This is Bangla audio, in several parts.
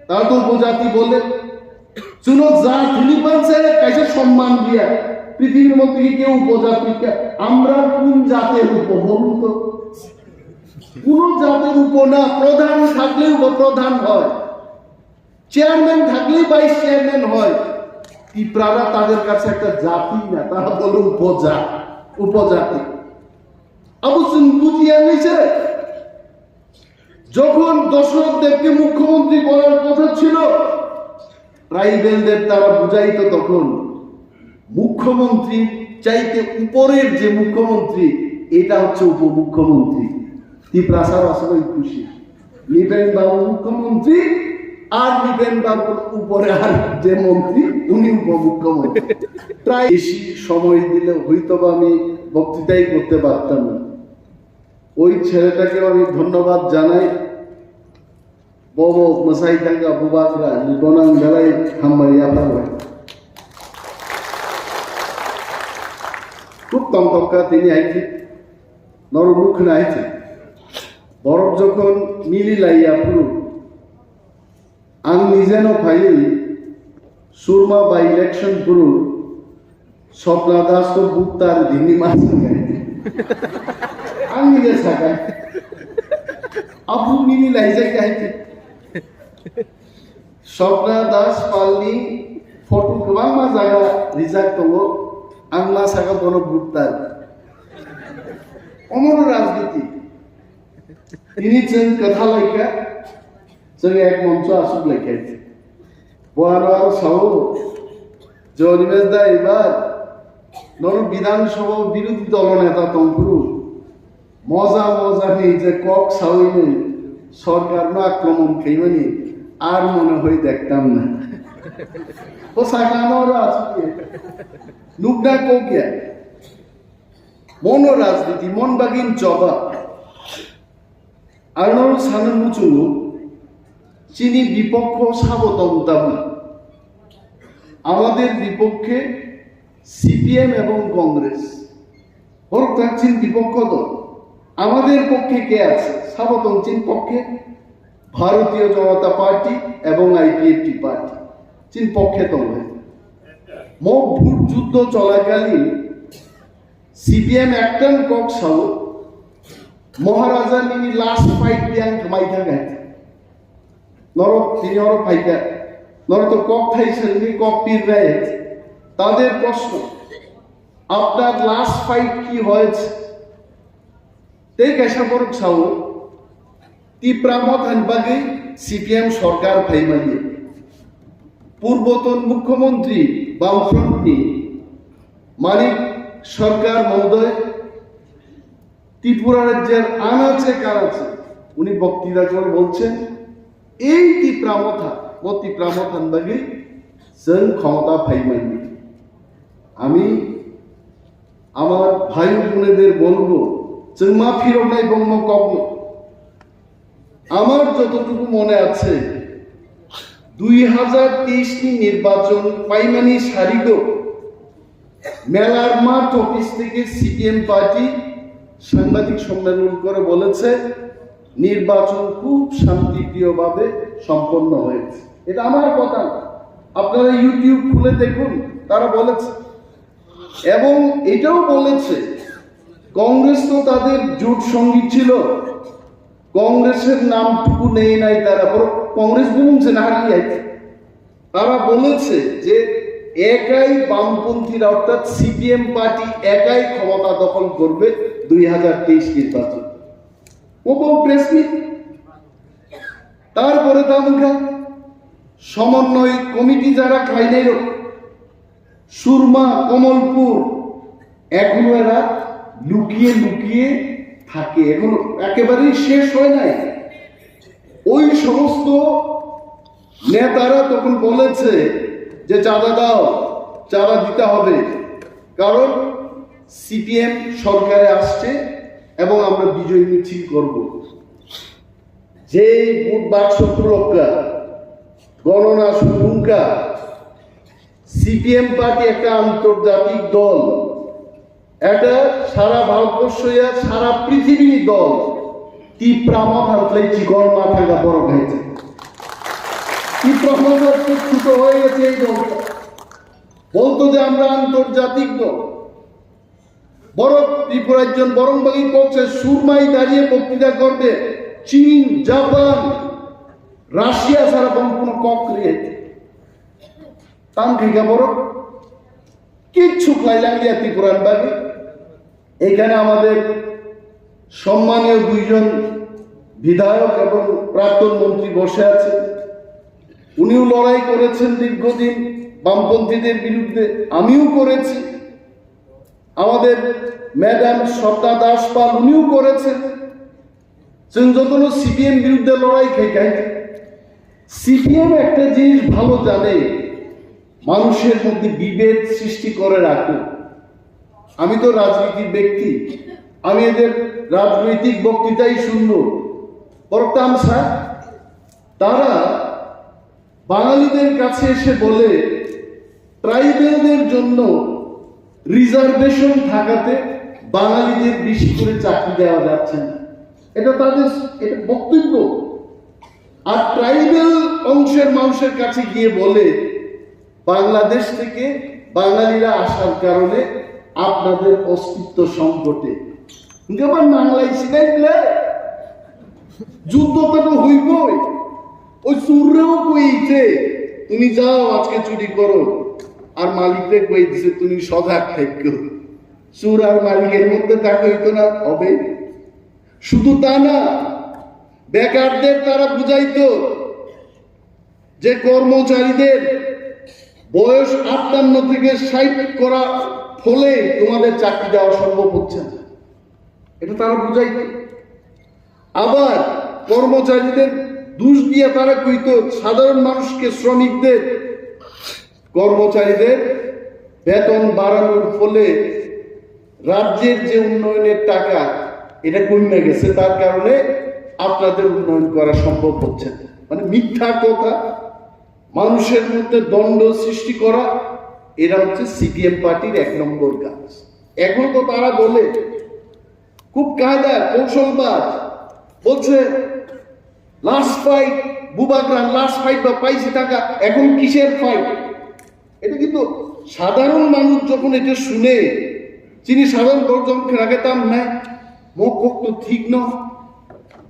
তারা তো উপজাতি বলে শুনো যা ফিলিপাইন্সে কাছে সম্মান দিয়া পৃথিবীর মধ্যে কি কেউ উপজাতি আমরা কোন জাতের উপ বলুন তো কোন জাতের উপ না প্রধান থাকলে উপপ্রধান হয় চেয়ারম্যান থাকলেই ভাইস চেয়ারম্যান হয় পিঁপড়ারা তাদের কাছে একটা জাতি না তারা বলে উপজাতি অবশ্যই বুঝিয়ে নিয়েছে যখন দশরথ দেবকে মুখ্যমন্ত্রী করার কথা ছিল ট্রাইবেলদের তারা বুঝাইতো তখন মুখ্যমন্ত্রী চাইতে উপরের যে মুখ্যমন্ত্রী এটা হচ্ছে উপমুখ্যমন্ত্রী ত্রিপ্রাসার আসলে খুশি নিবেন বাবু মুখ্যমন্ত্রী আর নিবেন বাবু উপরে আর যে মন্ত্রী উনি উপমুখ্যমন্ত্রী প্রায় বেশি সময় দিলে হয়তো আমি বক্তৃতাই করতে পারতাম না ওই ছেলেটাকে আমি ধন্যবাদ জানাই ববো মশাই থাকা বুবাকরা গনাং বেলায় হাম্বাইয়া পারবে খুব তমতমকা তিনি আইছে নরমুখ না আইছে বরফ যখন মিলি লাইয়া পুরো আং নিজেনো ভাই সুরমা বা ইলেকশন পুরো স্বপ্না দাস তো বুকতার ধিঙ্গি মাছ আং নিজে সাকায় আপু মিলি লাইজে আইছে স্বপ্না দাস পালনি ফটো गोबां मा जागा रिजार्भ दङ आं मा सागा बनो बुकतार अमर राजनीति তিনি जों কথা লাইকা जों এক মঞ্চ আসুক লাইকাইছে বহার সাউ জরিমেশ দা এবার নর বিধানসভা বিরোধী দল নেতা তংপুরু মজা মজা নেই যে কক সাউই নেই সরকার না আক্রমণ খেইমানি আর মনে হয় দেখতাম না ও সাকানোর আছে লুকডা কো গিয়া মনো রাজনীতি মন বাগিন জবা আরনর সানন মুচু চিনি বিপক্ষ সাবতমতাবু আমাদের বিপক্ষে সিপিএম এবং কংগ্রেস হর থাকছেন বিপক্ষ দল আমাদের পক্ষে কে আছে সাবতমচিন পক্ষে ভারতীয় জনতা পার্টি এবং আইপিএফটি পার্টি চীন পক্ষে তবে মো ভোট যুদ্ধ চলাকালীন সিপিএম একটান কক সাউ মহারাজা নিনি লাস্ট ফাইট বিয়াং মাইথা গাইতে নর তিনি ওর ফাইটা নর তো কক থাইছেন কক পীর রায় তাদের প্রশ্ন আপনার লাস্ট ফাইট কি হয়েছে তে কেসা পরক সাউ তীব্রামত হানবাগে সিপিএম সরকার ফাইমালিয়ে পূর্বতন মুখ্যমন্ত্রী বামফ্রন্টনি মানিক সরকার মহোদয় ত্রিপুরা রাজ্যের আনাচে কানাচে উনি বক্তৃতা করে বলছেন এই তীব্রামত হানবাগে जों ক্ষমতা ফাইমালি আমি আমার ভাই বোনেদের বলবো जों मा ফিরনাই বঙ্গ কগ্ন আমার যতটুকু মনে আছে 2023 নির্বাচন পাইমানি সারিগ মেলার মাঠ অফিস থেকে সিপিএম পার্টি সাংবাদিক সম্মেলন করে বলেছে নির্বাচন খুব শান্তিপ্রিয়ভাবে সম্পন্ন হয়েছে এটা আমার কথা না আপনারা ইউটিউব খুলে দেখুন তারা বলেছে এবং এটাও বলেছে কংগ্রেস তো তাদের জোট সঙ্গী ছিল কংগ্রেসের নামটুকু নেই নাই তারা কংগ্রেস বলছে না হারিয়ে তারা বলেছে যে একাই বামপন্থীরা অর্থাৎ সিপিএম পার্টি একাই ক্ষমতা দখল করবে 2023 নির্বাচন প্রেসমিট তারপরে তামুখা সমন্বয় কমিটি যারা খাইনের সুরমা কমলপুর এখনো এরা লুকিয়ে লুকিয়ে থাকে এখনো একেবারেই শেষ হয় নাই ওই সমস্ত নেতারা তখন বলেছে যে চাঁদা দাও চাঁদা দিতে হবে কারণ সিপিএম সরকারে আসছে এবং আমরা বিজয় মিছিল করব যে ভোট বাক্স প্রজ্ঞা গণনা শুভঙ্কা সিপিএম পার্টি একটা আন্তর্জাতিক দল এটা সারা ভারতবর্ষ সারা পৃথিবীর দল তীব্রামত হাতলাই চিকন মাথাটা বড় হয়েছে ছোট হয়ে গেছে এই দলটা, বলতো যে আমরা আন্তর্জাতিক দল। বড় ত্রিপুরা একজন বরংবাগী কক্ষে সুরমাই দাঁড়িয়ে বক্তৃতা করবে, চীন, জাপান, রাশিয়া ছাড়া কোনো কক রেখে তান্ত্রিকা বড় কিচ্ছু লাইলাঙ্গিয়া ত্রিপুরান বাগী। এখানে আমাদের সম্মানীয় দুইজন বিধায়ক এবং প্রাক্তন মন্ত্রী বসে আছে। উনিও লড়াই করেছেন দীর্ঘদিন বামপন্থীদের বিরুদ্ধে, আমিও করেছি। আমাদের ম্যাডাম স্বপ্না দাস পাল উনিও করেছেন। যত সিপিএম বিরুদ্ধে লড়াই খাই সিপিএম একটা জিনিস ভালো জানে, মানুষের মধ্যে বিভেদ সৃষ্টি করে রাখে। আমি তো রাজনীতির ব্যক্তি, আমি এদের রাজনৈতিক বক্তৃতাই শুনব। পড়তাম স্যার, তারা বাঙালিদের কাছে এসে বলে ট্রাইবেলদের জন্য রিজার্ভেশন থাকাতে বাঙালিদের বেশি করে চাকরি দেওয়া যাচ্ছে না, এটা তাদের এটা বক্তব্য। আর ট্রাইবেল অংশের মানুষের কাছে গিয়ে বলে বাংলাদেশ থেকে বাঙালিরা আসার কারণে আপনাদের অস্তিত্ব সংকটে। আবার বাংলায় শিখাইলে যুদ্ধ তো হইবই। ওই চুররেও কইছে তুমি যাও আজকে চুরি করো, আর মালিকরে কই দিছে তুমি সজাগ থাকো। চুর আর মালিকের মধ্যে দেখা হইতো না, হবে। শুধু তা না, বেকারদের তারা বুঝাইতো যে কর্মচারীদের বয়স 58 থেকে 60 করা ফলে তোমাদের চাকরি দেওয়া সম্ভব হচ্ছে না, এটা তারা বুঝাইতো। আবার কর্মচারীদের দোষ দিয়ে তারা কইতো সাধারণ মানুষকে, শ্রমিকদের, কর্মচারীদের বেতন বাড়ানোর ফলে রাজ্যের যে উন্নয়নের টাকা এটা কমে গেছে, তার কারণে আপনাদের উন্নয়ন করা সম্ভব হচ্ছে না। মানে মিথ্যা কথা, মানুষের মধ্যে দ্বন্দ্ব সৃষ্টি করা, এরা হচ্ছে সিপিএম পার্টির 1 নম্বর কাজ। এখন তো তারা বলে খুব কায়দা কৌশলবাদ, বলছে লাস্ট ফাইট বুবাগ্রাম, লাস্ট ফাইট বা পাইছে টাকা, এখন কিসের ফাইট? এটা কিন্তু সাধারণ মানুষ যখন এটা শুনে, যিনি সাধারণ লোকজন রাখেতাম না মুখ তো ঠিক ন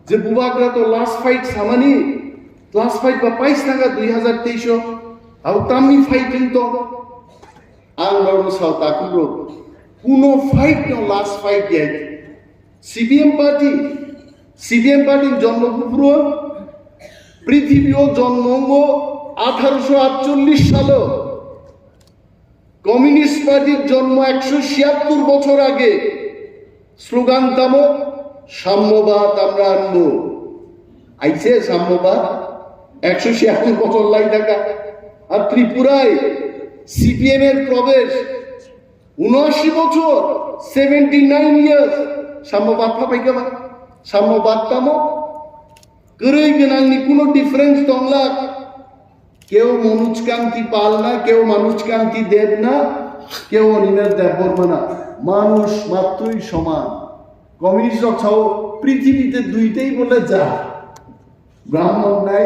যে বুবাগ্রা তো লাস্ট ফাইট সামানি, লাস্ট ফাইট বা পাইছ টাকা 2023 আর তামি ফাইট কিন্তু আন্দোলন সাউথ আকুরো কোনো ফাইট ন লাস্ট ফাইট দিয়ে সিপিএম পার্টির জন্মপুর পৃথিবীও জন্মঙ্গ 1848 সালে, কমিউনিস্ট পার্টির জন্ম 176 বছর আগে। স্লোগান তাম সাম্যবাদ আমরা আনবো, আইছে সাম্যবাদ 176 বছর লাই থাকা। আর ত্রিপুরায় সিপিএম এর প্রবেশ 79 বছর, 79 ইয়ার্স। সাম্যবাদ পাই গেবা, সাম্যবাদ তামো করেই গেনাংনি কোনো ডিফারেন্স তংলা। কেউ মনোজকান্তি পাল না, কেউ মানুষকান্তি দেব না, কেউ অনিমেষ দেববর্মা না, মানুষ মাত্রই সমান। কমিউনিস্ট ছাও পৃথিবীতে দুইটাই বলে যা, ব্রাহ্মণ নাই,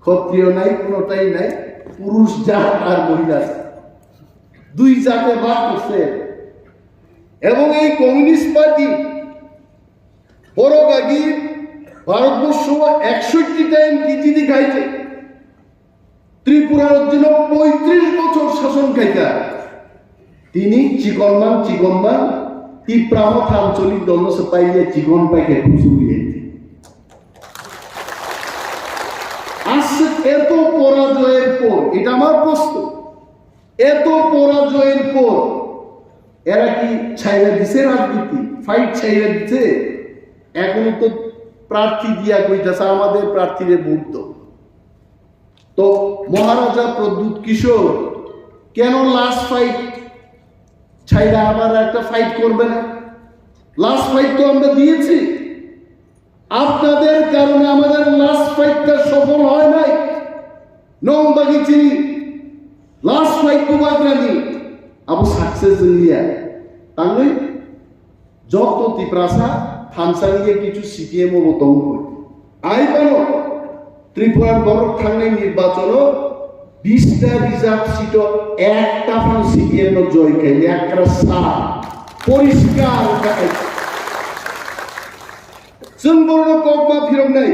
ক্ষত্রিয় নাই, কোনোটাই নাই, পুরুষ জাত আর মহিলা দুই জাতে বাদ করছে। এবং এই কমিউনিস্ট পার্টি বড় গাগি ভারতবর্ষ 61টা এমপি খাইছে, ত্রিপুরার জন্য 35 বছর শাসন খাইতা। তিনি চিকনমান তীব্রামত আঞ্চলিক দল সে পাইলে জীবন পাইকে খুঁজুলিয়ে আসছে। এত পরাজয়ের পর, এটা আমার প্রশ্ন, এত পরাজয়ের পর এরা কি ছাইরা দিছে রাজনীতি, ফাইট ছাইরা দিচ্ছে? এখনো তো প্রার্থী দিয়া কইতাছে আমাদের প্রার্থীরে ভোট দাও। তো মহারাজা প্রদ্যুৎ কিশোর কেন লাস্ট ফাইট ছাইরা আবার একটা ফাইট করবে না? লাস্ট ফাইট তো আমরা দিয়েছি, আপনাদের কারণে আমাদের লাস্ট ফাইটটা সফল হয় নাই। নংবাগি চিনি লাস্ট ফাইট বুবাগ্রানি আবু সাকসেস লিয়া তাহলে যত তিপ্রাসা থামসানিয়ে কিছু সিপিএম ও বতং আই পানো ত্রিপুরার বড়খানে নির্বাচনও 20টা রিজার্ভ সিট একটা ফান সিপিএম জয় খাইলে একটা সার পরিষ্কার जों बरनो ककमा फिरंनाय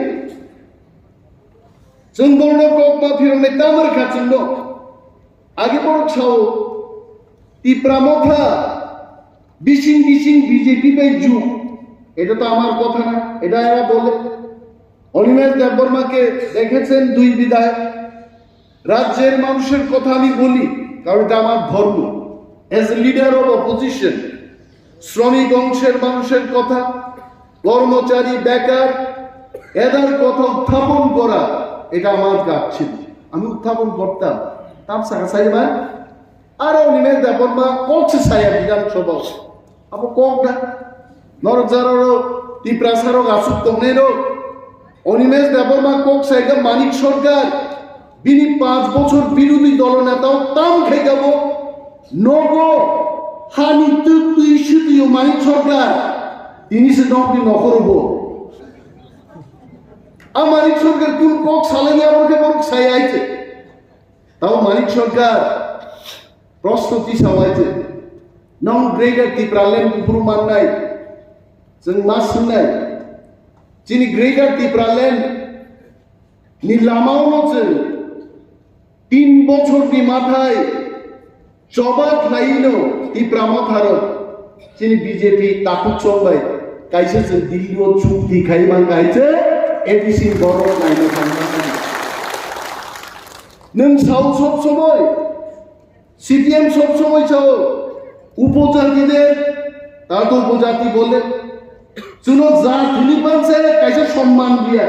जों बरनो ककमा फिरंनाय तामर खाथिं दं आगे बड़ छाव टिप्रामथा बिसिं बिसिं बीजेपी बाय जुग এটা তো আমার কথা না, এটা এরা বলে। অনিমেষ দেববর্মাকে দেখেছেন দুই বিদায়। রাজ্যের মানুষের কথা আমি বলি কারণ এটা আমার ধর্ম। এজ লিডার অফ অপোজিশন শ্রমিক অংশের মানুষের কথা, কর্মচারী বেকার এদের কথা উত্থাপন করা এটা আমার কাজ ছিল, আমি উত্থাপন করতাম। তাম সাকা সাইবা আর অনিমেষ দেববর্মা কচ্ছে সাইয়া বিধানসভা আবো ককটা নরজারো টিপ্রাসারো গাছুক তংনেরো অনিমেষ দেববর্মা কক সাইগা মানিক সরকার বিনি 5 বছর বিরোধী দলনেতাও তাম খেয়ে যাব নব হানি তুই শুধু মানিক সরকার তিনি সে নকরি নকরব আর মানিক সরকার কোন কক সালে নিয়ে আমাকে বড় ছাই আইছে তাও মানিক সরকার প্রস্তুতি সাওয়াইছে নং গ্রেডার টিপ্রালেন পুরুমান নাই जों मा सोंनाय जिनि ग्रेटार टिप्रालेण्ड नि लामायावनो जों 3 বছরनि माथाय जबाब लायनो टिप्रामथारो जिनि बीजेपी ताकु चलबाय कायसे जों दिल्लीयाव चुक्ति खायमान गायছে एडिसि बरो नायनो थांनानै नों साव सब समय सीपीएम सब समय চাও উপজাতিদের তারা তো উপজাতি বলে শুনো যা ধনী পাচ্ছে কাইসে সম্মান দিয়া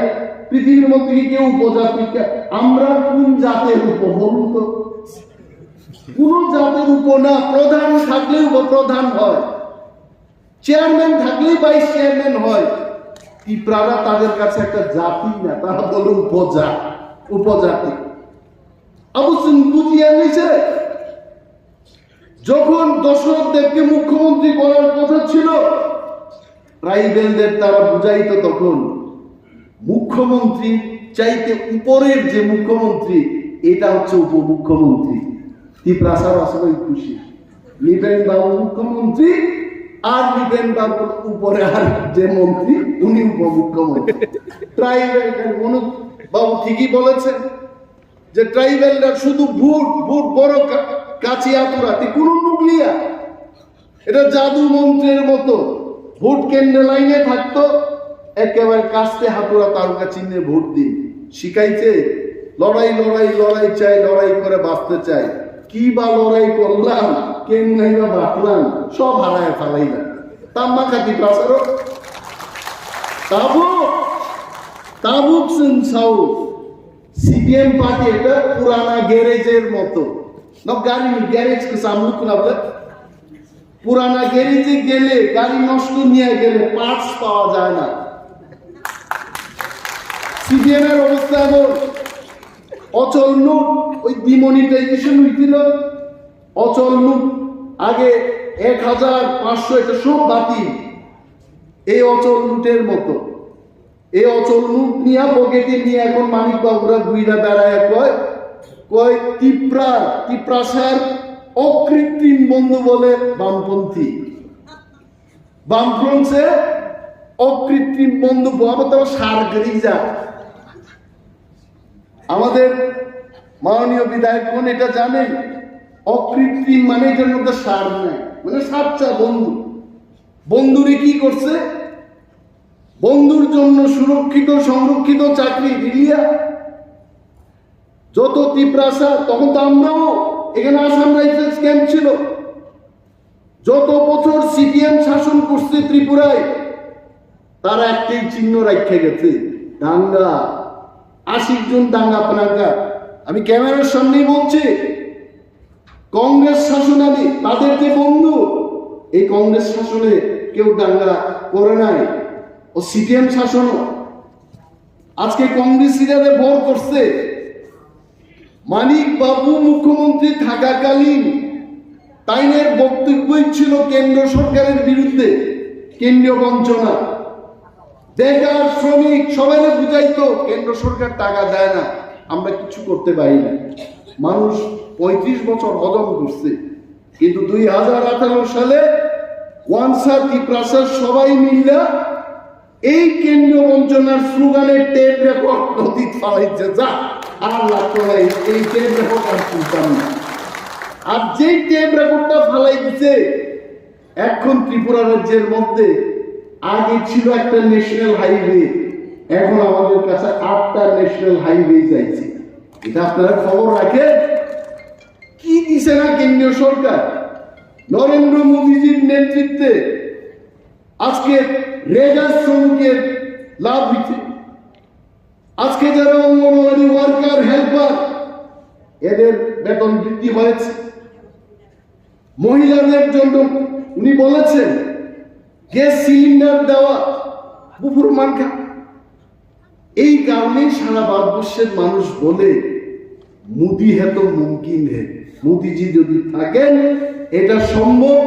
পৃথিবীর মধ্যে কি কেউ উপজাতি আমরা কোন জাতের উপ বলুন তো কোন জাতের উপ না প্রধান থাকলে উপপ্রধান হয় চেয়ারম্যান থাকলেই ভাইস চেয়ারম্যান হয় ত্রিপুরা তাদের কাছে একটা জাতি না তারা বলে উপজাতি অবশ্যই বুঝিয়ে নিছে যখন দশরথ দেবকে মুখ্যমন্ত্রী করার কথা ছিল ট্রাইবেলদের তারা বুঝাইতো তখন মুখ্যমন্ত্রী চাইতে উপরের যে মুখ্যমন্ত্রী এটা হচ্ছে উপমুখ্যমন্ত্রী ত্রিপ্রাসার আসলে খুশি নিবেন বাবু মুখ্যমন্ত্রী আর নিবেন বাবুর উপরে আর যে মন্ত্রী উনি উপমুখ্যমন্ত্রী ট্রাইবেল বাবু ঠিকই বলেছেন যে ট্রাইবেলরা শুধু ভোট বড় কাছে আতুরাতে কোন নুকলিয়া এটা জাদু মন্ত্রের মতো ভোট কেন্দ্র লাইনে থাকতো একেবারে কাস্তে হাতুরা তারকা চিহ্নে ভোট দিন শিখাইছে লড়াই লড়াই লড়াই চাই লড়াই করে বাঁচতে চাই কি বা লড়াই করলাম কেমন বা বাঁচলাম সব হারায় ফেলাইলাম তাম্মা খাতি প্রাসারো তাবুক সাউ सीपीएम पार्टी এটা পুরানা গ্যারেজের মতো না গাড়ি গ্যারেজ কে সামনে কোনা বলে পুরানা গ্যারেজে গেলে গাড়ি নষ্ট নিয়ে গেলে পার্টস পাওয়া যায় না সিপিএম এর অবস্থা এমন অচল নোট ওই ডিমনিটাইজেশন হইছিল অচল নোট আগে 1500 এটা সব বাতিল এই অচল নোটের মতো এই অচল নোট নিয়ে পকেটে নিয়ে এখন মানিক বাবুরা গুইরা দাঁড়ায় কয় ত্রিপ্রাসার অকৃত্রিম বন্ধু বলে বামপন্থী বামফ্রন্টে অকৃত্রিম বন্ধু বলবো তো সারগরি যা আমাদের মাননীয় বিধায়কগণ এটা জানেন অকৃত্রিম মানে এটার মধ্যে সার নাই মানে সাচ্চা বন্ধুরে কি করছে বন্ধুর জন্য সুরক্ষিত সংরক্ষিত চাকরি দিলিয়া যত ত্রিপ্রাসা তখন তো আমরাও এখানে আসাম রাইফেলস ক্যাম্প ছিল যত বছর সিপিএম শাসন করছে ত্রিপুরায় তারা একটাই চিহ্ন রাখতে গেছে দাঙ্গা 80 জন দাঙ্গা আপনাকা আমি ক্যামেরার সামনেই বলছি কংগ্রেস শাসন আমি তাদের যে বন্ধু এই কংগ্রেস শাসনে কেউ দাঙ্গা করে নাই ও সিপিএম শাসন আজকে কংগ্রেসীরা ভর করছে মানিক বাবু মুখ্যমন্ত্রী থাকাকালীন তাইনের বক্তব্যই ছিল কেন্দ্র সরকারের বিরুদ্ধে কেন্দ্রীয় বঞ্চনা বেকার শ্রমিক সবাই বুঝাইতো কেন্দ্র সরকার টাকা দেয় না, আমরা কিছু করতে পারি না। মানুষ 35 বছর হজম করছে, কিন্তু 2018 সালে ওয়ানসা ত্রিপ্রাসার সবাই মিলে এই কেন্দ্রীয় বঞ্চনার স্লোগানের টেপ রেকর্ড নদীত ফালাইছে। যা আর লাগতো না, এই টেপ রেকর্ড আর শুনতাম না। আর যেই টেপ রেকর্ডটা ফালাই দিছে, এখন ত্রিপুরা রাজ্যের মধ্যে আগে ছিল একটা ন্যাশনাল হাইওয়ে, এখন আমাদের কাছে 8টা ন্যাশনাল হাইওয়ে যাইছে। এটা আপনারা খবর রাখেন। কি দিছে না কেন্দ্রীয় সরকার? নরেন্দ্র মোদীজির নেতৃত্বে আজকে রেগা শ্রমিকের লাভ হচ্ছে। আজকে যারা অঙ্গনওয়াড়ি ওয়ার্কার, হেল্পার, এদের বেতন বৃদ্ধি হয়েছে। মহিলাদের জন্য উনি বলেছেন গ্যাস সিলিন্ডার দেওয়া বুফুর মার্কা। এই কারণে সারা ভারতবর্ষের মানুষ বলে মোদি হে তো মুমকিন হে, মোদিজি যদি থাকেন এটা সম্ভব।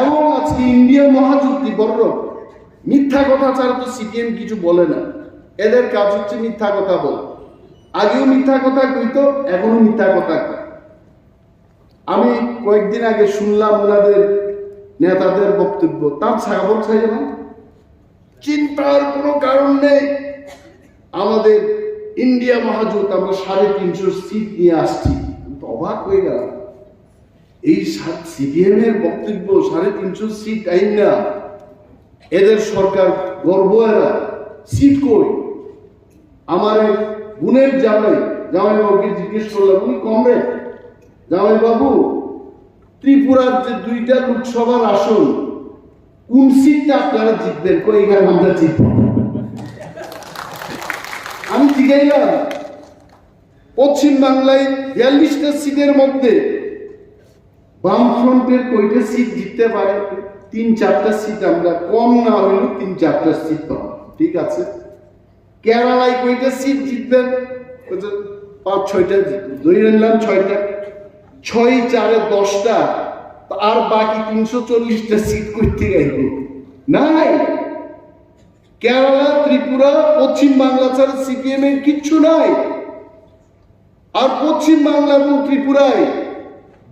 এবং আজকে ইন্ডিয়া মহাযুক্তি বড় মিথ্যা কথা ছাড়া তো সিপিএম কিছু বলে না। এদের কাজ হচ্ছে মিথ্যা কথা বলে। আগেও মিথ্যা কথা কইতো, এখনো মিথ্যা কথা কয়। আমি কয়েকদিন আগে শুনলাম ওনাদের নেতাদের বক্তব্য, তার ছাগল চাই না, চিন্তার কোনো কারণ নেই। আমাদের ইন্ডিয়া মহাজোট আমরা 350 সিট নিয়ে আসছি। অবাক হয়ে গেল, এই সিপিএম এর বক্তব্য 350 সিট আইন না, এদের সরকার গর্ব, এরা সিট কই। আমার বোনের জামাইবাবুকে জিজ্ঞেস করলাম, উনি কমরেড, জামাইবাবু ত্রিপুরার যে 2টা লোকসভার আসন কোন সিটটা আপনারা জিতবেন? কই এখানে আমরা জিতব। আমি জিজ্ঞাইলাম পশ্চিম বাংলায় 42টা সিটের মধ্যে বামফ্রন্টের কয়টা সিট জিততে পারে? 3-4টা সিট, আমরা কম না হলেও 3-4টা সিট পাবো। ঠিক আছে, কেরালায় কয়টা সিট জিতবেন? 5-6টা জিতবেন, ধরে নিলাম 6টা, 6-4-এ 10টা, আর বাকি 340টা সিট করতে গেলে নাই। কেরালা, ত্রিপুরা, পশ্চিম বাংলা ছাড়া সিপিএম এর কিচ্ছু নাই। আর পশ্চিম বাংলা এবং ত্রিপুরায়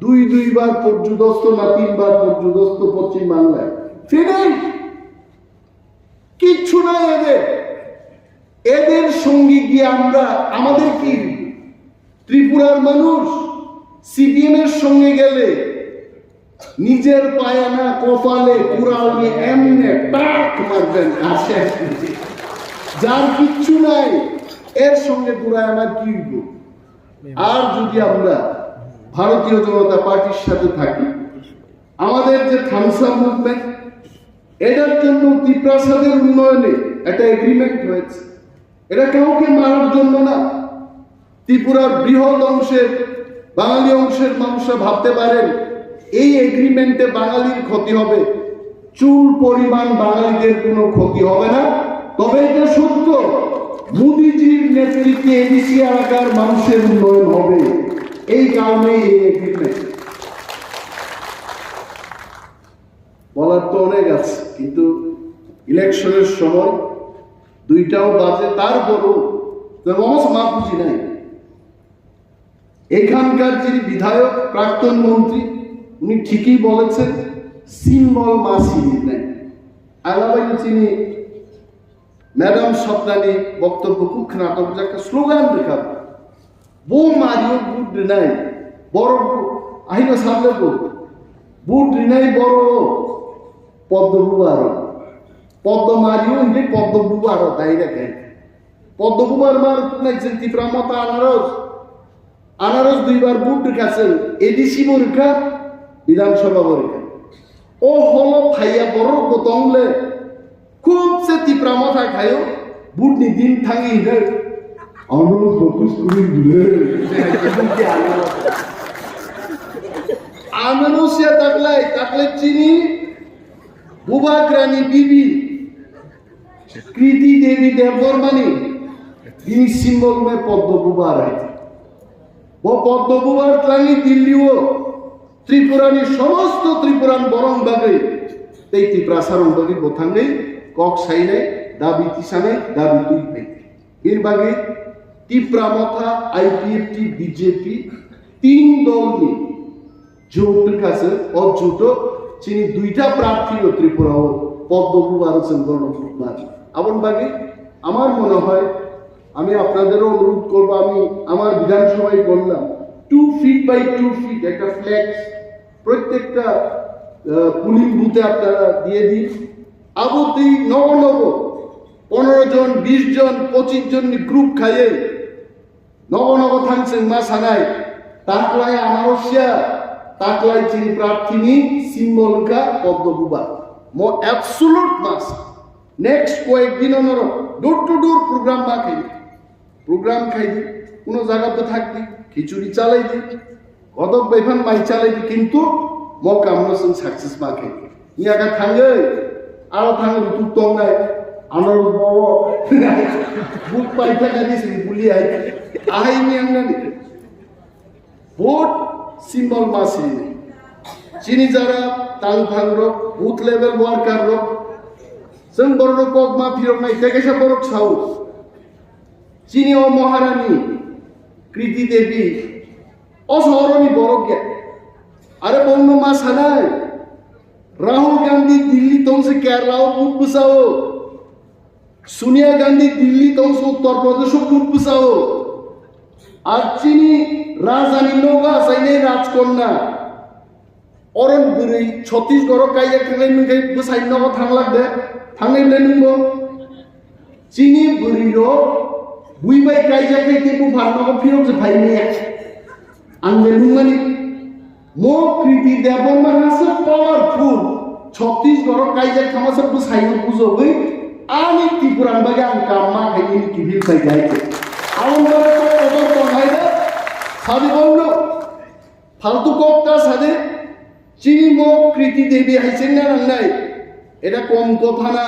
2-2বার পর্যুদস্ত না 3বার পর্যুদস্ত পশ্চিম বাংলায়, ফিনিশ, কিচ্ছু নাই এদের। এদের সঙ্গে গিয়ে আমরা, আমাদের কি ত্রিপুরার মানুষ সিপিএম এর সঙ্গে গেলে নিজের পায়ে না কপালে কুড়াল নিয়ে এমনি টাক মারবেন। আসে যার কিচ্ছু নাই এর সঙ্গে পুরায় আমার কি। আর যদি আমরা ভারতীয় জনতা পার্টির সাথে থাকি, আমাদের যে থামসা মুভমেন্ট, এটার জন্য ত্রিপ্রাসাদের উন্নয়নে একটা এগ্রিমেন্ট হয়েছে। এটা কাউকে মারার জন্য না। ত্রিপুরার বৃহৎ অংশের বাঙালি অংশের মানুষরা ভাবতে পারেন এই এগ্রিমেন্টে বাঙালির ক্ষতি হবে। চুল পরিমাণ বাঙালিদের কোনো ক্ষতি হবে না। তবে এটা সত্য, মোদিজির নেতৃত্বে এডিসি এলাকার মানুষের উন্নয়ন হবে। এই কারণে এই এগ্রিমেন্ট। বলার তো অনেক আছে, কিন্তু ইলেকশনের সময় 2টাও বাজে, তারপরও মাপ বুঝি নাই। এখানকার যিনি বিধায়ক, প্রাক্তন মন্ত্রী, উনি ঠিকই বলেছেন সিম্বল মাসি নাই। আলাবাই চিনি ম্যাডাম স্বপ্নানী বক্তব্য খুব নাটক, যে একটা স্লোগান দেখা বো মারিও বুট নাই বড় আহিল সামনে বুট নাই বড় পদ্মবু আরো পদ্ম মারিও ইন্দি পদ্মবু আরো তাই দেখেন পদ্মবুবার মার নাইছেন তীব্রামতা আনারস 2বার বুট রেখাছেন এডিসি পরীক্ষা, বিধানসভা পরীক্ষা। ও হলো খাইয়া বড় পতংলে খুব সে তীব্রামতা খায়ও বুট নি দিন থাকি ইধর আনারস ফোকাস করে দিলে আনারসিয়া তাকলে চিনি বুবাক রানী বিবি কৃতি দেবী দেববর্মানি তিনি সিম্বল में পদ্মবুবা রয়েছে। ও পদ্মবুবার ত্রাণী দিল্লিও ত্রিপুরানি সমস্ত ত্রিপুরান বরং বাগে এই ত্রিপ্রাসারণ বাগি বোথাঙ্গে কক সাইনে দাবি তিসানে দাবি তুলবে এর বাগে তীব্রামথা আইপিএফটি বিজেপি 3 দল নিয়ে জোটের কাছে অজোট চিনি 2টা প্রার্থী ও ত্রিপুরা ও পদ্মভূষণ আছেন গণভোট আপন বাগে আমার মনে হয় আমি আপনাদেরও অনুরোধ করব আমি আমার বিধানসভায় বললাম 2 ফিট বাই 2 ফিট একটা ফ্ল্যাক্স প্রত্যেকটা পুলিং বুথে আপনারা দিয়ে দিন আবতেই নব 15 জন 20 জন 25 জন গ্রুপ খাইয়ে নব থাকছেন মা সানায় তাকলাই আনারসিয়া তাকলাই চিনি প্রার্থিনী সিম্বলকা পদ্মভূষা মো অ্যাবসোলুট মাস নেক্সট কয়েকদিন ডোর টু ডোর প্রোগ্রাম খাই দি কোনো জায়গাতে থাকবি খিচুড়ি চালাই দি কদক বেফান মাই চালাই দি কিন্তু ম কামনা সাকসেস মাখে ইয়াকা থাঙ্গে আরো থাঙ্গে ঋতু তং নাই আনার বড় বুক পাইতা গাদিছি বুলি আই আহাই মিয়াংনা ভোট সিম্বল মাসি চিনি যারা তাল ভাঙর বুথ লেভেল ওয়ার্কার जों बर' কক মা ফিরক নাই তেকেশা বরক সাউ চিনি ও মহারানী কৃতি দেবী অসহরণী বরক গে আরে বন্য মা সানাই রাহুল গান্ধী দিল্লি তংসে কেরালা ও বুট বুসাও সোনিয়া গান্ধী দিল্লি তংসে উত্তর প্রদেশ ও বুট বুসাও আর চিনি রাজধানী নৌকা সাইনে রাজকন্যা অরণ বুড়ি ছত্তিশগড় কাইয়া খাই মিখাই বুসাই নগ থাংলাক দে थांनाय नंगौ चिनी बुरिरो बुइबाय कायजाखै तेबु भारनाव फिरक जे फाइने आंने नुमानि मो कृति देबमानासो पावरफुल छत्तीसगढ़ कायजा खामासो बुसाइनो बुजोबै आनि त्रिपुरान बागे आं कामा खाइनि किबिल फाइगाय आउन बारे खबर तंगायदा सादि बंनो फालतु कोकटा सादे चिनी मो कृति देबी हाइसेन ना नांनाय এটা কম কথা না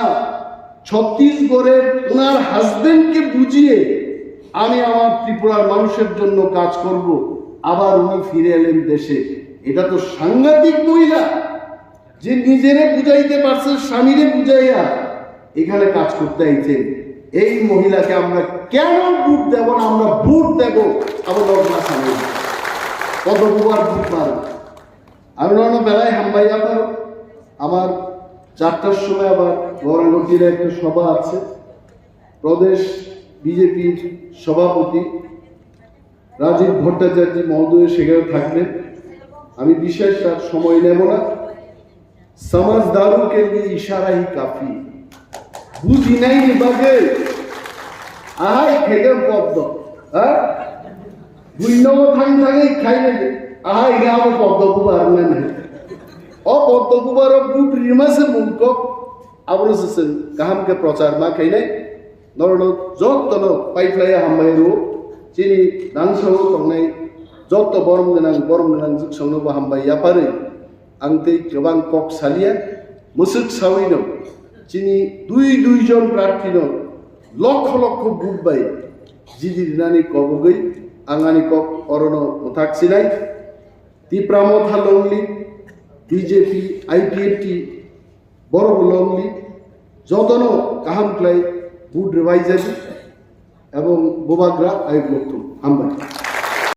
ছত্তিশগড়ের ওনার হাজবেন্ডকে বুঝিয়ে আমি আমার ত্রিপুরার মানুষের জন্য কাজ করব আবার উনি ফিরে এলেন দেশে এটা তো সাংঘাতিক মহিলা যে নিজেরে বুঝাইতে পারছে স্বামীরে বুঝাইয়া এখানে কাজ করতে আইছেন এই মহিলাকে আমরা কেন ভোট দেব না আমরা ভোট দেব আবার লগ্না সামনে পদ্মভূষণ ভোট মার আমি অন্য বেলায় হাম্বাইয়া পারো আমার 4টার সময় আবার গৌরাঙ্গটির একটা সভা আছে প্রদেশ বিজেপির সভাপতি রাজীব ভট্টাচার্য মহোদয় সেখানে থাকবেন আমি বিশেষ সময় নেব না समझदारों के लिए इशारा ही काफी বুঝি নাই বাগে আহাই খেগে পদ্ম হ্যাঁ বুঝন থাং থাকি খাই নাই আহাই গাব পদ্মভূষণ না पद्मभूषण बुट रिमासे मुल्क आब्रसन गाहाम के प्रचार मा खाइनाय नरनो जत्तन पाइफ्लाय हामबायरो चिनि दानसाव तंनाय जत्त बरम गोनां जुगसावनो हामबाय यापारै आंते गोबां कक सालिया मुसुक सावैनो चिनि दुई जन प्रार्थीनो लक्ष लक्ष बुट बाय जिदिनानै कबगै आंगानि कक अरनो मुथाक्सिनाय तीप्रामथा लंगलि বিজেপি আইপিএফটি বড় লংলি যতন কাহাম ক্লাই বুট রেভাইজারি এবং বোবাগ্রা আইব লক্ষ্য হামবাই